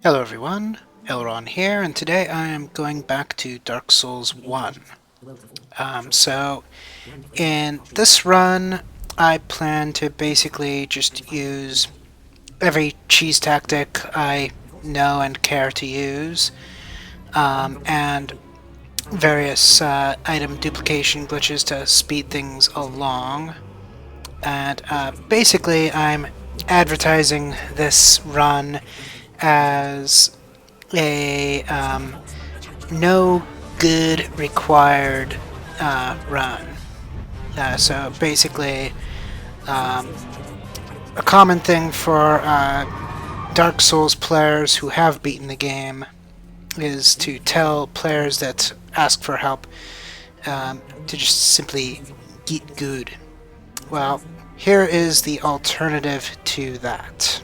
Hello everyone, LRon here, and today I am going back to Dark Souls 1. So, in this run, I plan to basically just use every cheese tactic I know and care to use, and various item duplication glitches to speed things along. And basically, I'm advertising this run as a no good required run. So basically, um, a common thing for Dark Souls players who have beaten the game is to tell players that ask for help to just simply get good. Well, here is the alternative to that.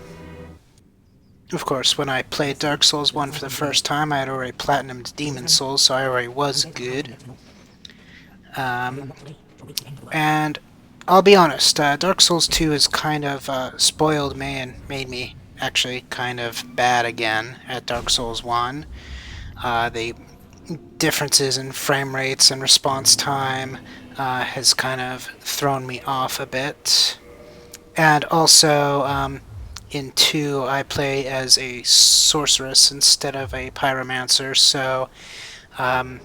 Of course, when I played Dark Souls 1 for the first time, I had already platinumed Demon Souls, so I already was good. Um, and I'll be honest, Dark Souls 2 has kind of spoiled me and made me actually kind of bad again at Dark Souls 1. The differences in frame rates and response time has kind of thrown me off a bit. And also, in 2, I play as a sorceress instead of a pyromancer, so um,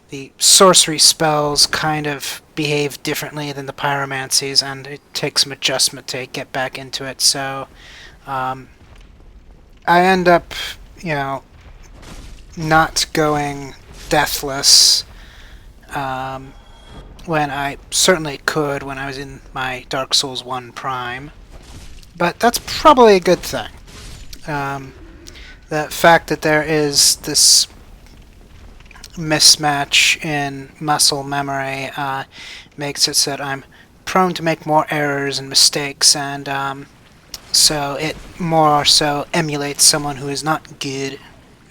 the sorcery spells kind of behave differently than the pyromancies, and it takes some adjustment to get back into it. So um, I end up, you know, not going deathless um, when I certainly could when I was in my Dark Souls 1 prime. But that's probably a good thing. Um, the fact that there is this mismatch in muscle memory makes it so that I'm prone to make more errors and mistakes, and so it more so emulates someone who is not good,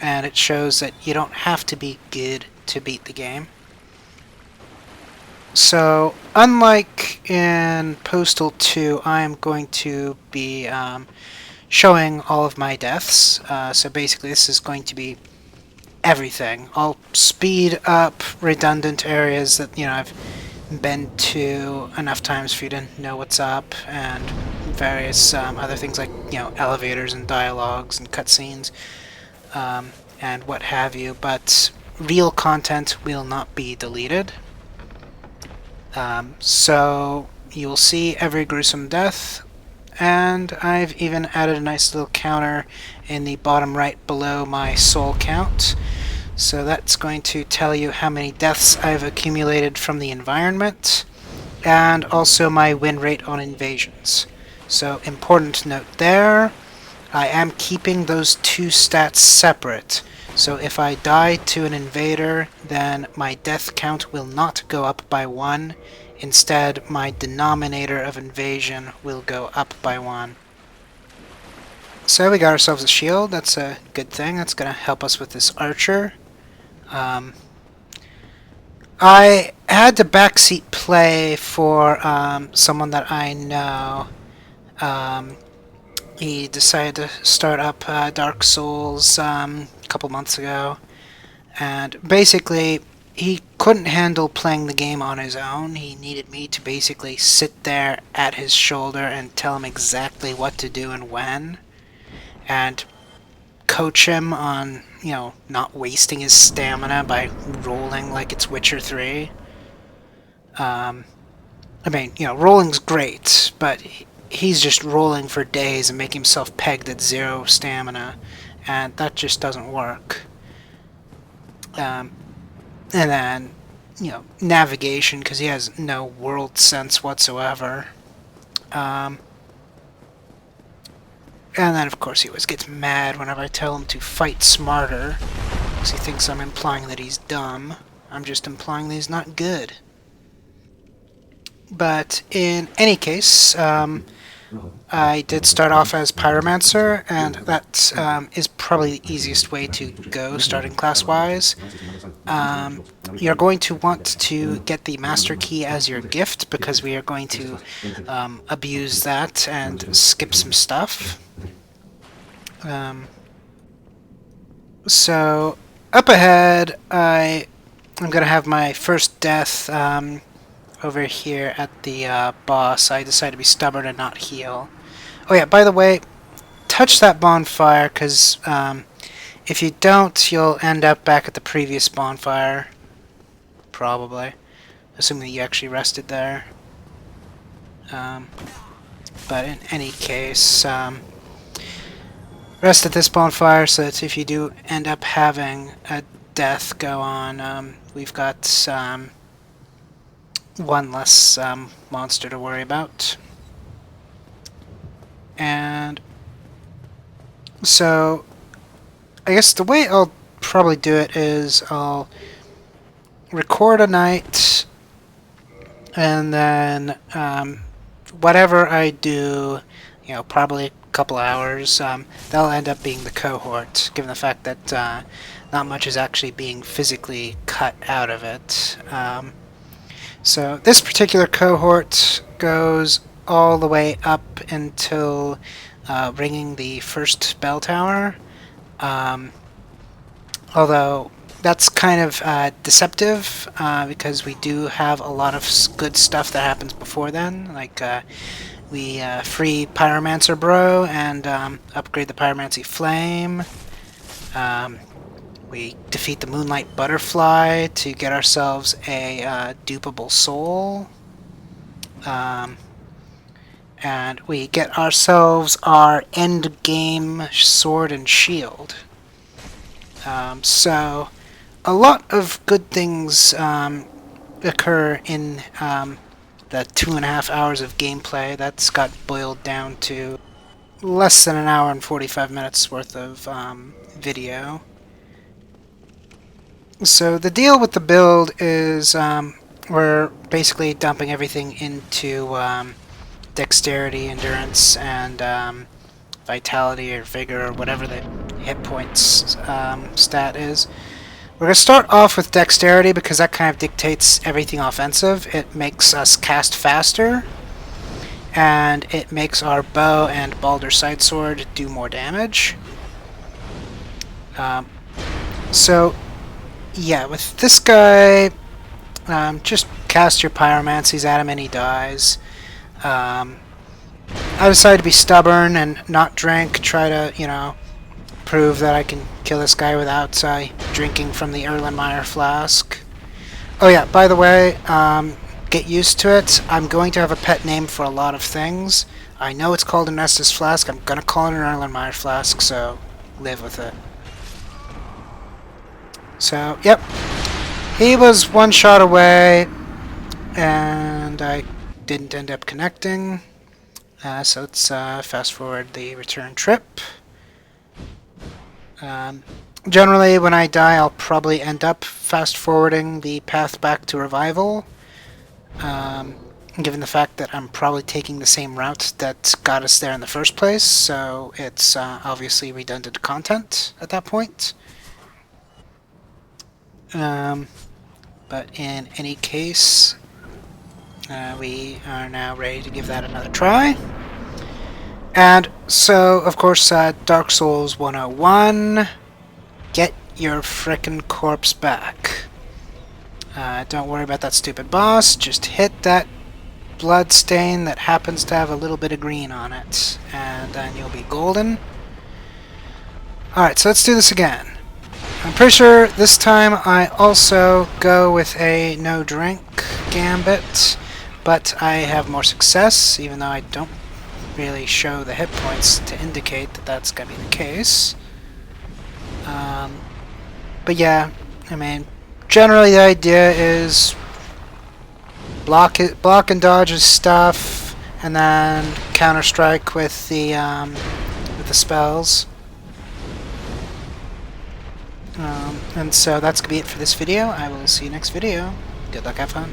and it shows that you don't have to be good to beat the game. So, unlike in Postal 2, I am going to be showing all of my deaths. So basically, this is going to be everything. I'll speed up redundant areas that I've been to enough times for you to know what's up, and various other things like elevators and dialogues and cutscenes and what have you. But real content will not be deleted. So you'll see every gruesome death, and I've even added a nice little counter in the bottom right below my soul count. So that's going to tell you how many deaths I've accumulated from the environment, and also my win rate on invasions. So important note there, I am keeping those two stats separate. So if I die to an invader, then my death count will not go up by 1. Instead, my denominator of invasion will go up by 1. So we got ourselves a shield. That's a good thing. That's going to help us with this archer. I had to backseat play for someone that I know. He decided to start up Dark Souls a couple months ago, and basically he couldn't handle playing the game on his own. He needed me to basically sit there at his shoulder and tell him exactly what to do and when, and coach him on, not wasting his stamina by rolling like it's Witcher 3. I mean, rolling's great, but he's just rolling for days and making himself pegged at 0 stamina, and that just doesn't work. And then, navigation, because he has no world sense whatsoever. And then, of course, he always gets mad whenever I tell him to fight smarter, because he thinks I'm implying that he's dumb. I'm just implying that he's not good. But in any case, I did start off as Pyromancer, and that is probably the easiest way to go, starting class-wise. You're going to want to get the Master Key as your gift, because we are going to abuse that and skip some stuff. So, up ahead, I'm gonna have my first death over here at the boss. I decided to be stubborn and not heal. Oh yeah, by the way, touch that bonfire, because if you don't, you'll end up back at the previous bonfire. Probably. Assuming that you actually rested there. Um, but in any case, rest at this bonfire so that if you do end up having a death go on, we've got one less monster to worry about. And so, I guess the way I'll probably do it is I'll record a night, and then whatever I do, probably a couple hours, that'll end up being the cohort, given the fact that not much is actually being physically cut out of it. So this particular cohort goes all the way up until ringing the first bell tower. Although that's kind of deceptive because we do have a lot of good stuff that happens before then. Like we free Pyromancer Bro and upgrade the Pyromancy Flame. We defeat the Moonlight Butterfly to get ourselves a dupable soul. And we get ourselves our end game sword and shield. So a lot of good things occur in the 2.5 hours of gameplay. That's got boiled down to less than an hour and 45 minutes worth of video. So the deal with the build is we're basically dumping everything into dexterity, endurance, and vitality or vigor or whatever the hit points stat is. We're going to start off with dexterity because that kind of dictates everything offensive. It makes us cast faster, and it makes our bow and Baldur's Side Sword do more damage. So, yeah, with this guy, just cast your pyromancies at him and he dies. I decided to be stubborn and not drink, try to, prove that I can kill this guy without drinking from the Erlenmeyer flask. Oh yeah, by the way, get used to it. I'm going to have a pet name for a lot of things. I know it's called an Estus flask. I'm going to call it an Erlenmeyer flask, so live with it. So, yep. He was one shot away, and I didn't end up connecting. So let's fast forward the return trip. Generally, when I die, I'll probably end up fast forwarding the path back to revival, given the fact that I'm probably taking the same route that got us there in the first place, so it's obviously redundant content at that point. But in any case, we are now ready to give that another try. And so, of course, Dark Souls 101, get your frickin' corpse back. Don't worry about that stupid boss, just hit that blood stain that happens to have a little bit of green on it, and then you'll be golden. Alright, so let's do this again. I'm pretty sure this time I also go with a no drink gambit, but I have more success, even though I don't really show the hit points to indicate that that's going to be the case. But yeah, I mean, generally the idea is block and dodge his stuff, and then counter strike with the spells. And so that's going to be it for this video. I will see you next video. Good luck, have fun.